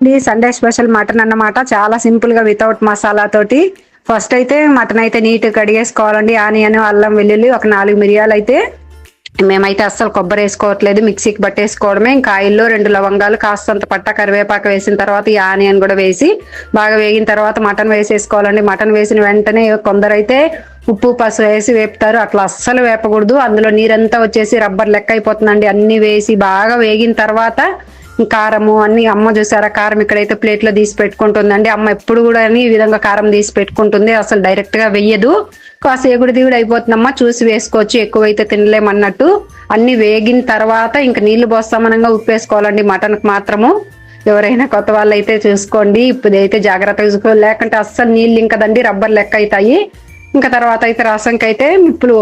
ఇది Sunday special mutton అన్నమాట. చాలా సింపుల్ గా వితౌట్ మసాలా తోటి. ఫస్ట్ అయితే మటన్ అయితే నీట్ కడిగేసుకోవాలండి. ఆనియన్, అల్లం వెల్లుల్లి, ఒక 4 మిరియాలు అయితే మేమైతే అస్సలు కొబ్బరి వేసుకోవట్లేదు, మిక్సీకి పట్టేసుకోవడమే. ఇంకా ఆయిల్లో 2 లవంగాలు, కాస్తంత పట్ట, కరివేపాకు వేసిన తర్వాత ఈ ఆనియన్ కూడా వేసి బాగా వేగిన తర్వాత మటన్ వేసేసుకోవాలండి. మటన్ వేసిన వెంటనే కొందరైతే ఉప్పు, పసుపు వేసి వేపుతారు. అట్లా అస్సలు వేపకూడదు. అందులో నీరంతా వచ్చేసి రబ్బర్ లెక్క అయిపోతుందండి. అన్ని వేసి బాగా వేగిన తర్వాత కారము అన్ని, అమ్మ చూసారా కారం ఇక్కడైతే ప్లేట్ లో తీసి పెట్టుకుంటుందండి. అమ్మ ఎప్పుడు కూడా ఈ విధంగా కారం తీసి పెట్టుకుంటుంది, అసలు డైరెక్ట్ గా వెయ్యదు. కాస్త ఎగుడు దిగుడు అయిపోతుందమ్మా, చూసి వేసుకోవచ్చు, ఎక్కువైతే తినలేమన్నట్టు. అన్ని వేగిన తర్వాత ఇంకా నీళ్లు పోస్తామనంగా ఉప్పేసుకోవాలండి మటన్ కి మాత్రము. ఎవరైనా కొత్త వాళ్ళు అయితే చూసుకోండి, ఇప్పుడు అయితే జాగ్రత్తగా చూసుకోవాలి, లేకుంటే అస్సలు నీళ్ళు ఇంకదండి, రబ్బర్ లెక్క అవుతాయి. ఇంకా తర్వాత అయితే రసంకి అయితే ఇప్పుడు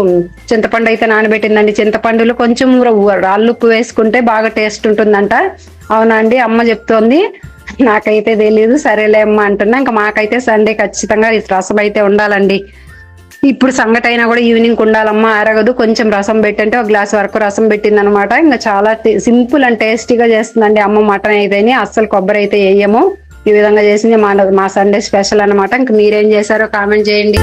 చింతపండు అయితే నానబెట్టిందండి. చింతపండులో కొంచెం రాళ్ళుప్పు వేసుకుంటే బాగా టేస్ట్ ఉంటుందంట. అవునా అండి, అమ్మ చెప్తోంది, నాకైతే తెలీదు. సరేలే అమ్మ అంటున్నా. ఇంకా మాకైతే సండే ఖచ్చితంగా ఈ రసం అయితే ఉండాలండి. ఇప్పుడు సంగటి అయినా కూడా ఈవినింగ్ ఉండాలమ్మా, అరగదు. కొంచెం రసం పెట్టంటే ఒక గ్లాస్ వరకు రసం పెట్టింది అనమాట. ఇంకా చాలా సింపుల్ అండ్ టేస్టీగా చేస్తుందండి అమ్మ మటన్ అయితేనే. అస్సలు కొబ్బరి అయితే వేయము. ఈ విధంగా చేసింది మా సండే స్పెషల్ అనమాట. ఇంకా మీరేం చేశారో కామెంట్ చేయండి.